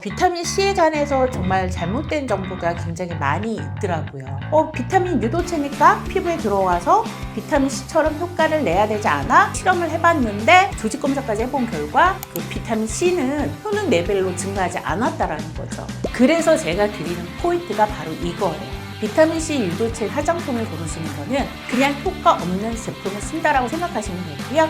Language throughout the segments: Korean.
비타민 C에 관해서 정말 잘못된 정보가 굉장히 많이 있더라고요. 비타민 유도체니까 피부에 들어와서 비타민 C처럼 효과를 내야 되지 않아? 실험을 해봤는데 조직 검사까지 해본 결과 그 비타민 C는 효능 레벨로 증가하지 않았다라는 거죠. 그래서 제가 드리는 포인트가 바로 이거예요. 비타민 C 유도체 화장품을 고르시는 거는 그냥 효과 없는 제품을 쓴다라고 생각하시면 되고요.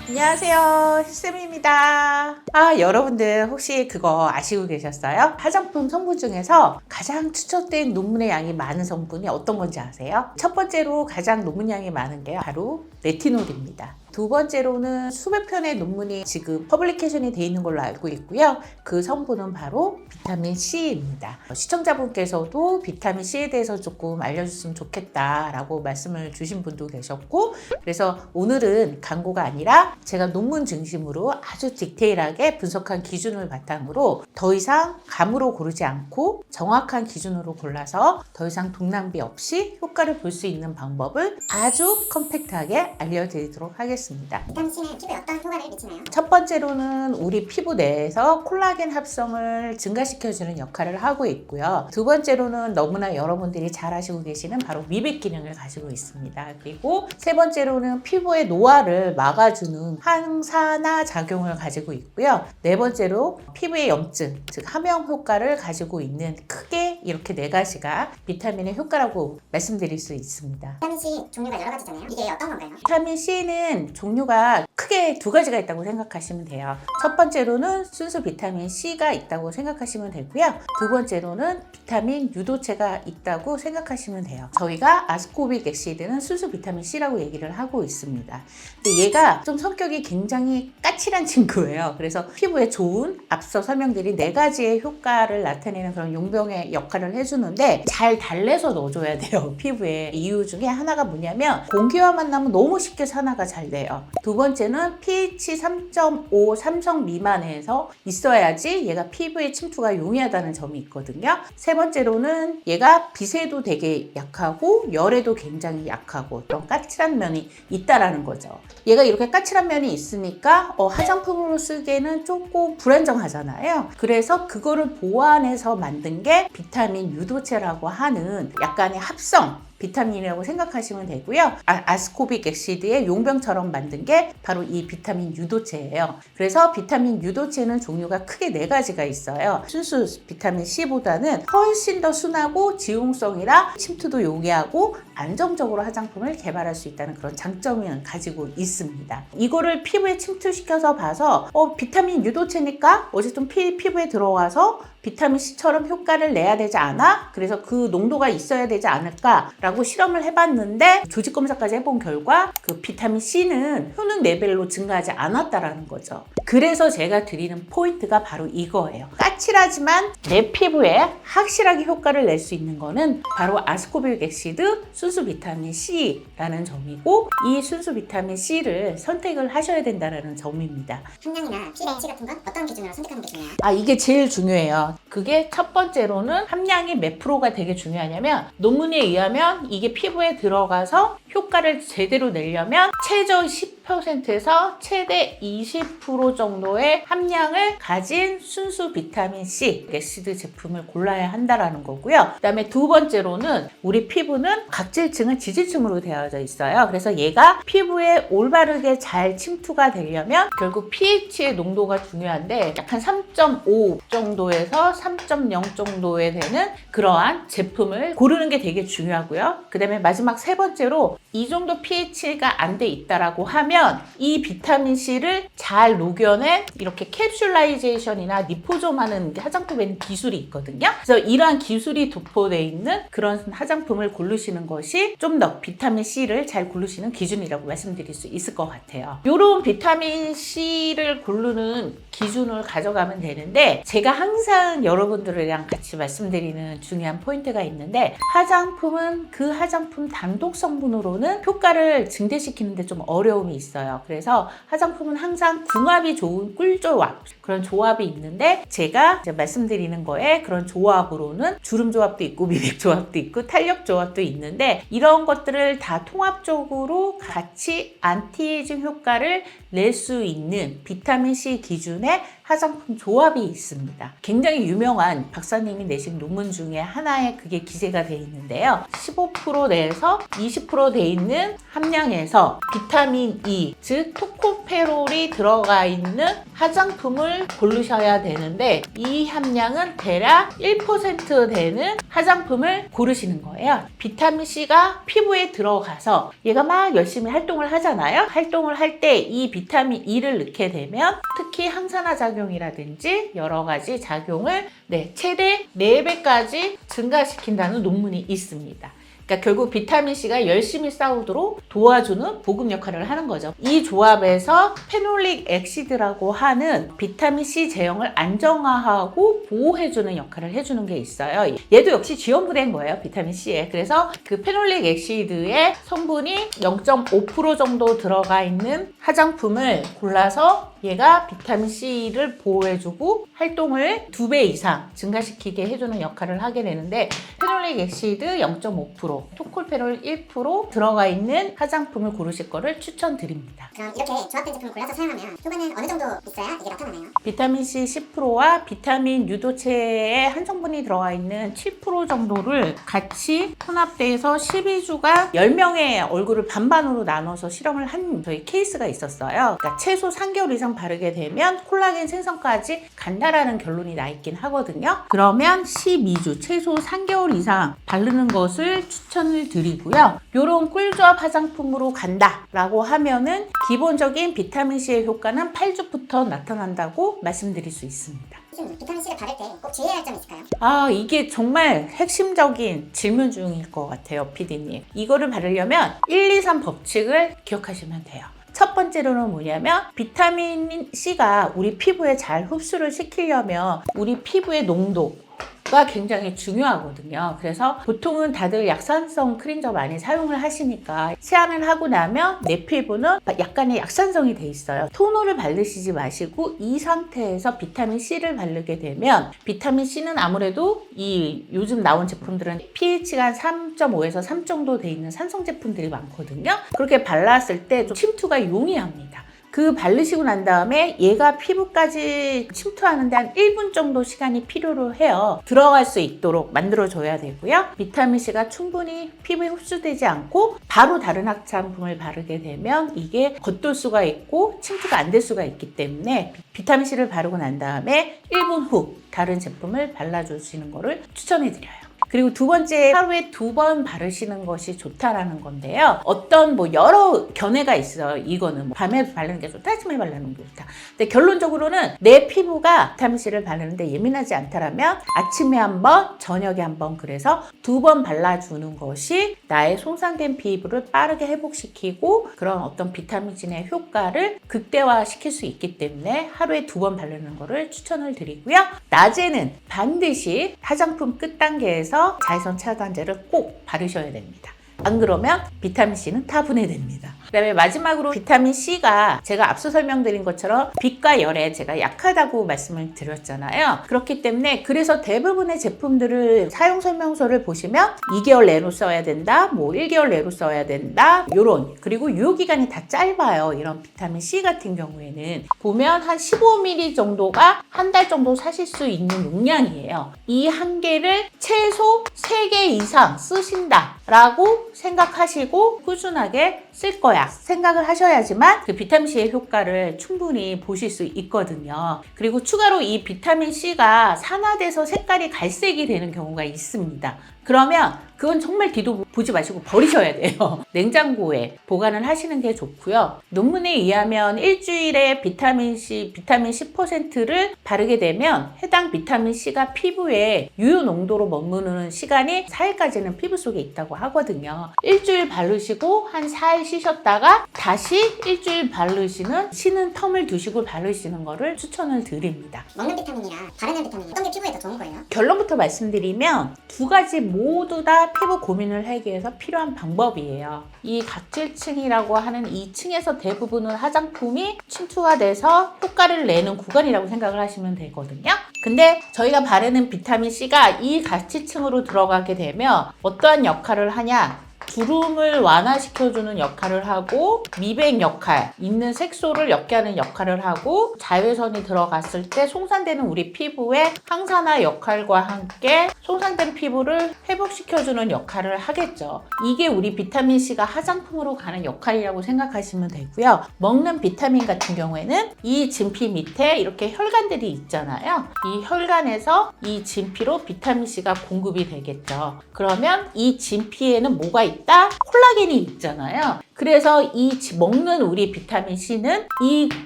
안녕하세요, 힐쌤입니다. 여러분들 혹시 그거 아시고 계셨어요? 화장품 성분 중에서 가장 추천된 논문의 양이 많은 성분이 어떤 건지 아세요? 첫 번째로 가장 논문량이 많은 게 바로 레티놀입니다. 두 번째로는 수백 편의 논문이 지금 퍼블리케이션이 되어 있는 걸로 알고 있고요. 그 성분은 바로 비타민 C입니다. 시청자분께서도 비타민 C에 대해서 조금 알려줬으면 좋겠다라고 말씀을 주신 분도 계셨고, 그래서 오늘은 광고가 아니라 제가 논문 중심으로 아주 디테일하게 분석한 기준을 바탕으로 더 이상 감으로 고르지 않고 정확한 기준으로 골라서 더 이상 돈 낭비 없이 효과를 볼 수 있는 방법을 아주 컴팩트하게 알려드리도록 하겠습니다. 비타민 C는 피부에 어떤 효과를 미치나요? 첫 번째로는 우리 피부 내에서 콜라겐 합성을 증가시켜주는 역할을 하고 있고요. 두 번째로는 너무나 여러분들이 잘 아시고 계시는 바로 미백 기능을 가지고 있습니다. 그리고 세 번째로는 피부의 노화를 막아주는 항산화 작용을 가지고 있고요. 네 번째로 피부의 염증, 즉 함영 효과를 가지고 있는 크게 이렇게 네 가지가 비타민의 효과라고 말씀드릴 수 있습니다. 비타민 C 종류가 여러 가지잖아요. 이게 어떤 건가요? 비타민 C는 종류가 크게 두 가지가 있다고 생각하시면 돼요. 첫 번째로는 순수 비타민 C가 있다고 생각하시면 되고요. 두 번째로는 비타민 유도체가 있다고 생각하시면 돼요. 저희가 아스코빅 엑시드는 순수 비타민 C라고 얘기를 하고 있습니다. 근데 얘가 좀 성격이 굉장히 까칠한 친구예요. 그래서 피부에 좋은 앞서 설명드린 네 가지의 효과를 나타내는 그런 용병의 역할을 해주는데 잘 달래서 넣어줘야 돼요. 피부에. 이유 중에 하나가 뭐냐면 공기와 만나면 너무 쉽게 산화가 잘 돼요. 두 번째는 pH 3.5 삼성 미만에서 있어야지 얘가 피부에 침투가 용이하다는 점이 있거든요. 세 번째로는 얘가 빛에도 되게 약하고 열에도 굉장히 약하고 그런 까칠한 면이 있다라는 거죠. 얘가 이렇게 까칠한 면이 있으니까 화장품으로 쓰기에는 조금 불안정하잖아요. 그래서 그거를 보완해서 만든 게 비타민 유도체라고 하는 약간의 합성 비타민이라고 생각하시면 되고요. 아스코빅 엑시드의 용병처럼 만든 게 바로 이 비타민 유도체예요. 그래서 비타민 유도체는 종류가 크게 네 가지가 있어요. 순수 비타민 C보다는 훨씬 더 순하고 지용성이라 침투도 용이하고 안정적으로 화장품을 개발할 수 있다는 그런 장점을 가지고 있습니다. 이거를 피부에 침투시켜서 봐서 비타민 유도체니까 어쨌든 피부에 들어와서 비타민 C처럼 효과를 내야 되지 않아? 그래서 그 농도가 있어야 되지 않을까라고 실험을 해봤는데 조직 검사까지 해본 결과 그 비타민 C는 효능 레벨로 증가하지 않았다라는 거죠. 그래서 제가 드리는 포인트가 바로 이거예요. 까칠하지만 내 피부에 확실하게 효과를 낼 수 있는 거는 바로 아스코빅 엑시드 순수 비타민 C라는 점이고, 이 순수 비타민 C를 선택을 하셔야 된다는 점입니다. 함량이나 pH 같은 건 어떤 기준으로 선택하는 게 중요해요? 이게 제일 중요해요. 그게 첫 번째로는 함량이 몇 프로가 되게 중요하냐면, 논문에 의하면 이게 피부에 들어가서 효과를 제대로 내려면 최저 10%에서 최대 20% 정도의 함량을 가진 순수 비타민 C 엑시드 제품을 골라야 한다라는 거고요. 그 다음에 두 번째로는 우리 피부는 각질층은 지질층으로 되어져 있어요. 그래서 얘가 피부에 올바르게 잘 침투가 되려면 결국 pH의 농도가 중요한데 약한 3.5 정도에서 3.0 정도에 되는 그러한 제품을 고르는 게 되게 중요하고요. 그 다음에 마지막 세 번째로 이 정도 pH가 안 돼 있다라고 하면 이 비타민 C를 잘 녹여낸 이렇게 캡슐라이제이션이나 리포좀하는 화장품에는 기술이 있거든요. 그래서 이러한 기술이 도포되어 있는 그런 화장품을 고르시는 것이 좀 더 비타민 C를 잘 고르시는 기준이라고 말씀드릴 수 있을 것 같아요. 이런 비타민 C를 고르는 기준을 가져가면 되는데, 제가 항상 여러분들이랑 같이 말씀드리는 중요한 포인트가 있는데, 화장품은 그 화장품 단독 성분으로는 효과를 증대시키는데 좀 어려움이 있어요. 그래서 화장품은 항상 궁합이 좋은 꿀조합, 그런 조합이 있는데, 제가 이제 말씀드리는 거에 그런 조합으로는 주름 조합도 있고 미백 조합도 있고 탄력 조합도 있는데, 이런 것들을 다 통합적으로 같이 안티에이징 효과를 낼 수 있는 비타민 C 기준의 화장품 조합이 있습니다. 굉장히 유명한 박사님이 내신 논문 중에 하나에 그게 기재가 되어 있는데요. 15% 내에서 20% 돼 있는 함량에서 비타민 E, 즉 토코페롤이 들어가 있는 화장품을 고르셔야 되는데 이 함량은 대략 1% 되는 화장품을 고르시는 거예요. 비타민 C가 피부에 들어가서 얘가 막 열심히 활동을 하잖아요. 활동을 할 때 이 비타민 E를 넣게 되면 특히 항산화 작용이라든지 여러 가지 작용을 최대 4배까지 증가시킨다는 논문이 있습니다. 그러니까 결국 비타민C가 열심히 싸우도록 도와주는 보급 역할을 하는 거죠. 이 조합에서 페놀릭 액시드라고 하는 비타민C 제형을 안정화하고 보호해주는 역할을 해주는 게 있어요. 얘도 역시 지원부된 거예요, 비타민C에. 그래서 그 페놀릭 액시드의 성분이 0.5% 정도 들어가 있는 화장품을 골라서 얘가 비타민C를 보호해주고 활동을 2배 이상 증가시키게 해주는 역할을 하게 되는데 페놀릭 액시드 0.5%, 토콜페롤 1% 들어가 있는 화장품을 고르실 거를 추천드립니다. 그럼 이렇게 조합된 제품을 골라서 사용하면 효과는 어느 정도 있어야 이게 나타나나요? 비타민C 10%와 비타민 유도체의 한 성분이 들어가 있는 7% 정도를 같이 혼합돼서 12주간 10명의 얼굴을 반반으로 나눠서 실험을 한 저희 케이스가 있었어요. 그러니까 최소 3개월 이상 바르게 되면 콜라겐 생성까지 간다라는 결론이 나 있긴 하거든요. 그러면 12주, 최소 3개월 이상 바르는 것을 추천을 드리고요. 이런 꿀조합 화장품으로 간다라고 하면은 기본적인 비타민C의 효과는 8주부터 나타난다고 말씀드릴 수 있습니다. 비타민C를 바를 때 꼭 주의해야 할 점이 있을까요? 이게 정말 핵심적인 질문 중일 것 같아요, PD님. 이거를 바르려면 1, 2, 3 법칙을 기억하시면 돼요. 첫 번째로는 뭐냐면 비타민 C가 우리 피부에 잘 흡수를 시키려면 우리 피부의 농도가 굉장히 중요하거든요. 그래서 보통은 다들 약산성 크린저 많이 사용을 하시니까 시안을 하고 나면 내 피부는 약간의 약산성이 돼 있어요. 토너를 바르시지 마시고 이 상태에서 비타민 C를 바르게 되면 비타민 C는 아무래도 이 요즘 나온 제품들은 pH가 3.5에서 3 정도 돼 있는 산성 제품들이 많거든요. 그렇게 발랐을 때 좀 침투가 용이합니다. 그 바르시고 난 다음에 얘가 피부까지 침투하는데 한 1분 정도 시간이 필요로 해요. 들어갈 수 있도록 만들어줘야 되고요. 비타민C가 충분히 피부에 흡수되지 않고 바로 다른 화장품을 바르게 되면 이게 겉돌 수가 있고 침투가 안 될 수가 있기 때문에 비타민C를 바르고 난 다음에 1분 후 다른 제품을 발라주시는 거를 추천해드려요. 그리고 두 번째, 하루에 2번 바르시는 것이 좋다라는 건데요. 어떤 여러 견해가 있어요. 이거는 밤에 바르는 게 좋다, 아침에 바르는 게 좋다. 근데 결론적으로는 내 피부가 비타민C를 바르는데 예민하지 않다라면 아침에 한 번, 저녁에 한 번, 그래서 2번 발라주는 것이 나의 손상된 피부를 빠르게 회복시키고 그런 어떤 비타민진의 효과를 극대화시킬 수 있기 때문에 하루에 2번 바르는 거를 추천을 드리고요. 낮에는 반드시 화장품 끝 단계에서 자외선 차단제를 꼭 바르셔야 됩니다. 안 그러면 비타민C는 다 분해됩니다. 그 다음에 마지막으로 비타민C가 제가 앞서 설명드린 것처럼 빛과 열에 제가 약하다고 말씀을 드렸잖아요. 그렇기 때문에 그래서 대부분의 제품들을 사용 설명서를 보시면 2개월 내로 써야 된다, 1개월 내로 써야 된다, 요런. 그리고 유효기간이 다 짧아요. 이런 비타민C 같은 경우에는 보면 한 15ml 정도가 한 달 정도 사실 수 있는 용량이에요. 이 한 개를 최소 3개 이상 쓰신다라고 생각하시고 꾸준하게 쓸 거야 생각을 하셔야지만 그 비타민C의 효과를 충분히 보실 수 있거든요. 그리고 추가로 이 비타민C가 산화돼서 색깔이 갈색이 되는 경우가 있습니다. 그러면 그건 정말 뒤도 보지 마시고 버리셔야 돼요. 냉장고에 보관을 하시는 게 좋고요. 논문에 의하면 일주일에 비타민-C, 비타민 10%를 바르게 되면 해당 비타민C가 피부에 유효 농도로 머무는 시간이 4일까지는 피부 속에 있다고 하거든요. 일주일 바르시고 한 4일 쉬셨다가 다시 일주일 바르시는 쉬는 텀을 두시고 바르시는 거를 추천을 드립니다. 먹는 비타민이랑 바르는 비타민 어떤 게 피부에 더 좋은 거예요? 결론부터 말씀드리면 두 가지 모두 다 피부 고민을 하기 위해서 필요한 방법이에요. 이 각질층이라고 하는 이 층에서 대부분은 화장품이 침투가 돼서 효과를 내는 구간이라고 생각을 하시면 되거든요. 근데 저희가 바르는 비타민C가 이 각질층으로 들어가게 되면 어떠한 역할을 하냐? 주름을 완화시켜주는 역할을 하고 미백 역할, 있는 색소를 옅게 하는 역할을 하고 자외선이 들어갔을 때 송산되는 우리 피부의 항산화 역할과 함께 송산된 피부를 회복시켜주는 역할을 하겠죠. 이게 우리 비타민C가 화장품으로 가는 역할이라고 생각하시면 되고요. 먹는 비타민 같은 경우에는 이 진피 밑에 이렇게 혈관들이 있잖아요. 이 혈관에서 이 진피로 비타민C가 공급이 되겠죠. 그러면 이 진피에는 뭐가 있다? 콜라겐이 있잖아요. 그래서 이 먹는 우리 비타민C는 이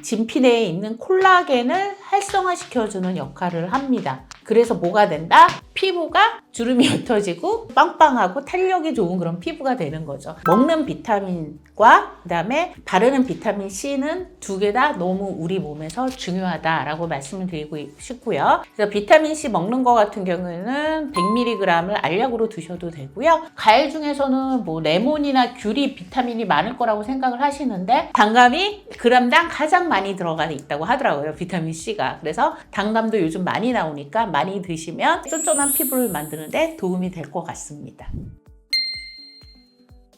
진피 내에 있는 콜라겐을 활성화시켜주는 역할을 합니다. 그래서 뭐가 된다? 피부가 주름이 옅어지고 빵빵하고 탄력이 좋은 그런 피부가 되는 거죠. 먹는 비타민과 그다음에 바르는 비타민 C는 두 개 다 너무 우리 몸에서 중요하다라고 말씀을 드리고 싶고요. 그래서 비타민 C 먹는 거 같은 경우에는 100mg을 알약으로 드셔도 되고요. 과일 중에서는 뭐 레몬이나 귤이 비타민이 많을 거라고 생각을 하시는데 단감이 그람당 가장 많이 들어가 있다고 하더라고요. 비타민 C가. 그래서 단감도 요즘 많이 나오니까 많이 드시면 쫀쫀한 피부를 만드는데 도움이 될 것 같습니다.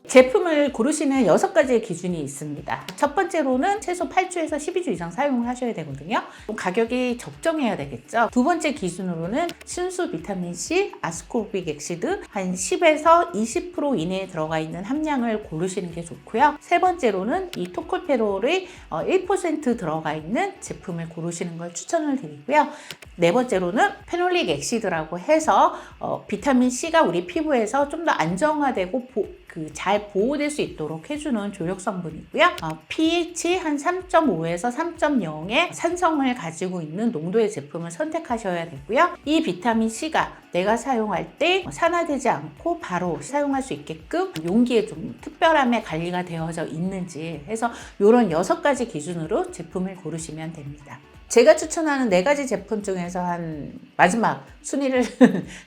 제품을 고르시는 6가지의 기준이 있습니다. 첫 번째로는 최소 8주에서 12주 이상 사용을 하셔야 되거든요. 가격이 적정해야 되겠죠. 두 번째 기준으로는 순수 비타민C, 아스코빅 액시드 한 10에서 20% 이내에 들어가 있는 함량을 고르시는 게 좋고요. 세 번째로는 이 토콜페롤이 1% 들어가 있는 제품을 고르시는 걸 추천을 드리고요. 네 번째로는 페놀릭 액시드라고 해서 비타민C가 우리 피부에서 좀 더 안정화되고 잘 보호될 수 있도록 해주는 조력 성분이고요. pH 한 3.5에서 3.0의 산성을 가지고 있는 농도의 제품을 선택하셔야 되고요. 이 비타민C가 내가 사용할 때 산화되지 않고 바로 사용할 수 있게끔 용기에 좀 특별함에 관리가 되어져 있는지 해서 이런 6가지 기준으로 제품을 고르시면 됩니다. 제가 추천하는 4가지 제품 중에서 한 마지막 순위를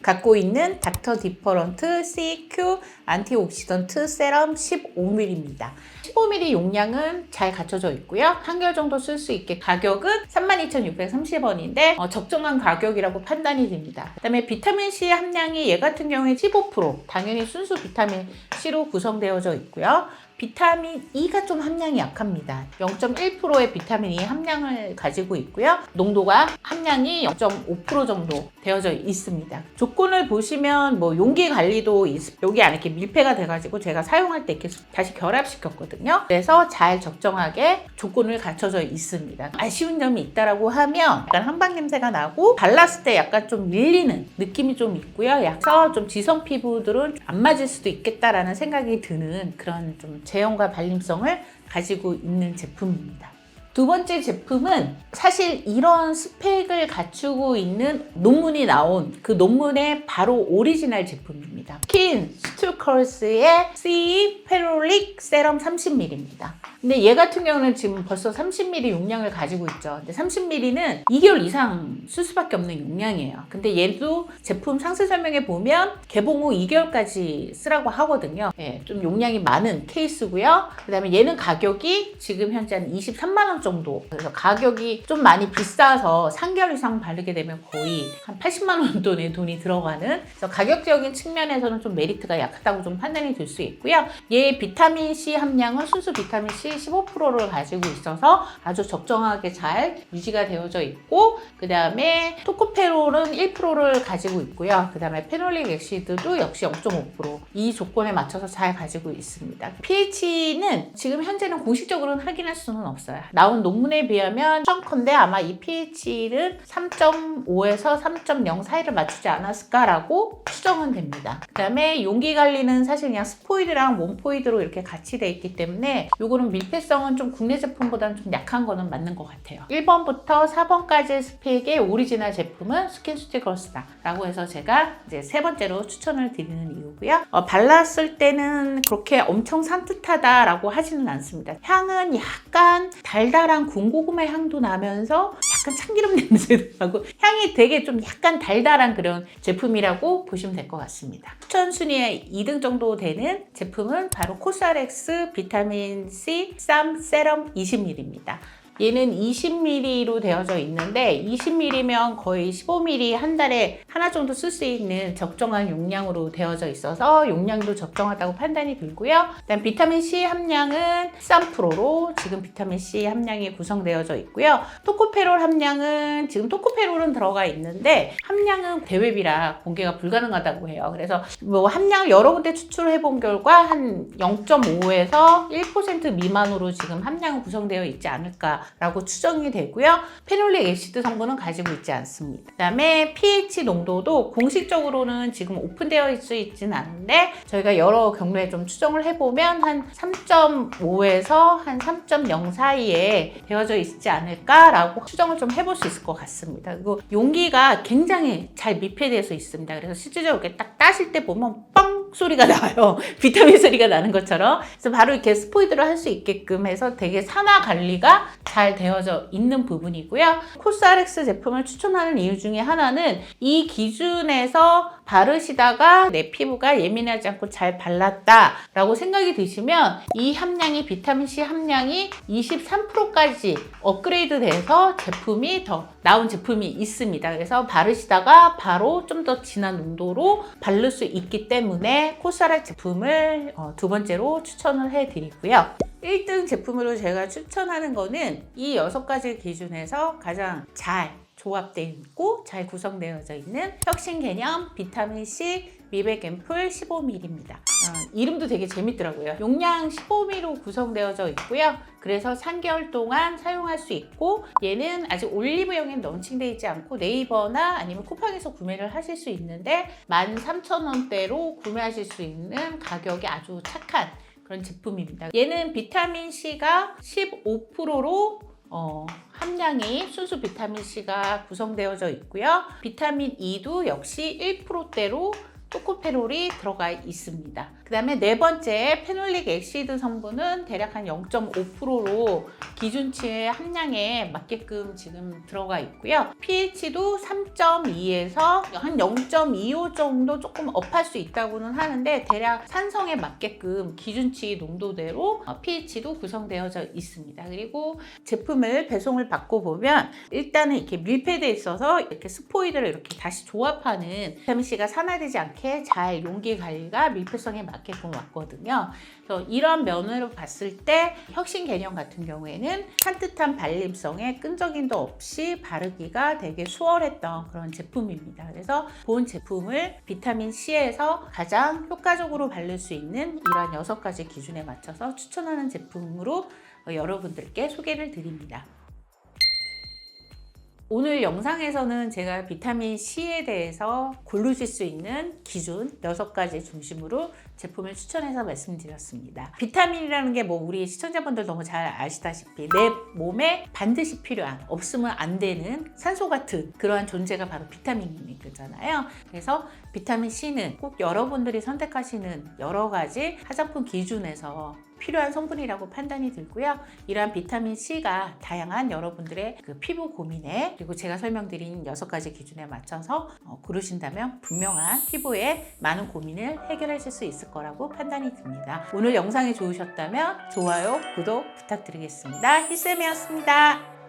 갖고 있는 닥터 디퍼런트 CQ 안티옥시던트 세럼 15ml입니다. 15ml 용량은 잘 갖춰져 있고요. 한결 정도 쓸 수 있게 가격은 32,630원인데 적정한 가격이라고 판단이 됩니다. 그 다음에 비타민C 함량이 얘 같은 경우에 15%, 당연히 순수 비타민C로 구성되어져 있고요. 비타민 E가 좀 함량이 약합니다. 0.1%의 비타민 E 함량을 가지고 있고요. 농도가 함량이 0.5% 정도 되어져 있습니다. 조건을 보시면 뭐 용기 관리도 여기 안에 이렇게 밀폐가 돼가지고 제가 사용할 때 이렇게 다시 결합시켰거든요. 그래서 잘 적정하게 조건을 갖춰져 있습니다. 아쉬운 점이 있다라고 하면 약간 한방 냄새가 나고 발랐을 때 약간 좀 밀리는 느낌이 좀 있고요. 약간 좀 지성 피부들은 안 맞을 수도 있겠다라는 생각이 드는 그런 좀 제형과 발림성을 가지고 있는 제품입니다. 두 번째 제품은 사실 이런 스펙을 갖추고 있는 논문이 나온 그 논문의 바로 오리지널 제품입니다. 스킨 스투컬스의 C 페롤릭 세럼 30ml입니다. 근데 얘 같은 경우는 지금 벌써 30ml 용량을 가지고 있죠. 근데 30ml는 2개월 이상 쓸 수밖에 없는 용량이에요. 근데 얘도 제품 상세 설명에 보면 개봉 후 2개월까지 쓰라고 하거든요. 예, 좀 용량이 많은 케이스고요. 그 다음에 얘는 가격이 지금 현재 한 23만 원 정도. 그래서 가격이 좀 많이 비싸서 3개월 이상 바르게 되면 거의 한 80만 원 돈의 돈이 들어가는, 그래서 가격적인 측면에서는 좀 메리트가 약하다고 좀 판단이 될 수 있고요. 얘 비타민C 함량은 순수 비타민C 15%를 가지고 있어서 아주 적정하게 잘 유지가 되어져 있고, 그 다음에 토코페롤은 1%를 가지고 있고요. 그 다음에 페놀릭 액시드도 역시 0.5%, 이 조건에 맞춰서 잘 가지고 있습니다. pH는 지금 현재는 공식적으로는 확인할 수는 없어요. 나온 논문에 비하면 청컨대 아마 이 pH는 3.5에서 3.0 사이를 맞추지 않았을까라고 추정은 됩니다. 그 다음에 용기 관리는 사실 그냥 스포이드랑 몬포이드로 이렇게 같이 돼 있기 때문에 요거는 밀폐성은 좀 국내 제품보다는 좀 약한 거는 맞는 것 같아요. 1번부터 4번까지 스펙의 오리지널 제품은 스킨스티걸스다 라고 해서 제가 이제 세 번째로 추천을 드리는 이유고요. 발랐을 때는 그렇게 엄청 산뜻하다 라고 하지는 않습니다. 향은 약간 달달한 군고구마 향도 나면서 약간 참기름 냄새도 나고 향이 되게 좀 약간 달달한 그런 제품이라고 보시면 될 것 같습니다. 추천 순위에 2등 정도 되는 제품은 바로 코스알엑스 비타민 C 쌈 세럼 20ml입니다. 얘는 20ml로 되어져 있는데 20ml면 거의 15ml 한 달에 하나 정도 쓸 수 있는 적정한 용량으로 되어져 있어서 용량도 적정하다고 판단이 들고요. 일단 비타민 C 함량은 13%로 지금 비타민 C 함량이 구성되어져 있고요. 토코페롤 함량은 지금 토코페롤은 들어가 있는데 함량은 대외비라 공개가 불가능하다고 해요. 그래서 뭐 함량을 여러 군데 추출해 본 결과 한 0.5에서 1% 미만으로 지금 함량은 구성되어 있지 않을까라고 추정이 되고요. 페놀릭 애시드 성분은 가지고 있지 않습니다. 그다음에 pH 농도도 공식적으로는 지금 오픈되어 있지는 않은데 저희가 여러 경로에 좀 추정을 해보면 한 3.5에서 한 3.0 사이에 되어져 있지 않을까라고 추정을 좀 해볼 수 있을 것 같습니다. 그리고 용기가 굉장히 잘密閉되어 있습니다. 그래서 실질적으로 이렇게 딱 따실 때 보면 뻥 소리가 나요. 비타민 소리가 나는 것처럼. 그래서 바로 이렇게 스포이드를 할 수 있게끔 해서 되게 산화 관리가 잘 되어져 있는 부분이고요. 코스RX 제품을 추천하는 이유 중에 하나는 이 기준에서 바르시다가 내 피부가 예민하지 않고 잘 발랐다라고 생각이 드시면 이 함량이 비타민C 함량이 23%까지 업그레이드 돼서 제품이 더 나온 제품이 있습니다. 그래서 바르시다가 바로 좀 더 진한 농도로 바를 수 있기 때문에 코스RX 제품을 두 번째로 추천을 해드리고요. 1등 제품으로 제가 추천하는 거는 이 6가지 기준에서 가장 잘 조합되어 있고 잘 구성되어져 있는 혁신 개념 비타민C 미백 앰플 15ml입니다. 이름도 되게 재밌더라고요. 용량 15ml로 구성되어져 있고요. 그래서 3개월 동안 사용할 수 있고 얘는 아직 올리브영에 런칭되어 있지 않고 네이버나 아니면 쿠팡에서 구매를 하실 수 있는데 13,000원대로 구매하실 수 있는 가격이 아주 착한 그런 제품입니다. 얘는 비타민C가 15%로 함량이 순수 비타민C가 구성되어져 있고요. 비타민 E도 역시 1%대로 토코페롤이 들어가 있습니다. 그 다음에 네 번째 페놀릭 애시드 성분은 대략 한 0.5%로 기준치의 함량에 맞게끔 지금 들어가 있고요. pH도 3.2에서 한 0.25 정도 조금 업할 수 있다고는 하는데 대략 산성에 맞게끔 기준치 농도대로 pH도 구성되어져 있습니다. 그리고 제품을 배송을 받고 보면 일단은 이렇게 밀폐되어 있어서 이렇게 스포이드를 이렇게 다시 조합하는 비타민C가 산화되지 않게 잘 용기 관리가 밀폐성에 맞게끔 왔거든요. 그래서 이런 면으로 봤을 때 혁신 개념 같은 경우에는 산뜻한 발림성에 끈적임도 없이 바르기가 되게 수월했던 그런 제품입니다. 그래서 본 제품을 비타민C에서 가장 효과적으로 바를 수 있는 이런 6가지 기준에 맞춰서 추천하는 제품으로 여러분들께 소개를 드립니다. 오늘 영상에서는 제가 비타민C에 대해서 고르실 수 있는 기준 6가지 중심으로 제품을 추천해서 말씀드렸습니다. 비타민이라는 게 뭐 우리 시청자분들 너무 잘 아시다시피 내 몸에 반드시 필요한 없으면 안 되는 산소 같은 그러한 존재가 바로 비타민이잖아요. 그래서 비타민C는 꼭 여러분들이 선택하시는 여러 가지 화장품 기준에서 필요한 성분이라고 판단이 들고요. 이러한 비타민C가 다양한 여러분들의 그 피부 고민에 그리고 제가 설명드린 6가지 기준에 맞춰서 고르신다면 분명한 피부에 많은 고민을 해결하실 수 있을 거라고 판단이 듭니다. 오늘 영상이 좋으셨다면 좋아요, 구독 부탁드리겠습니다. 희쌤이었습니다.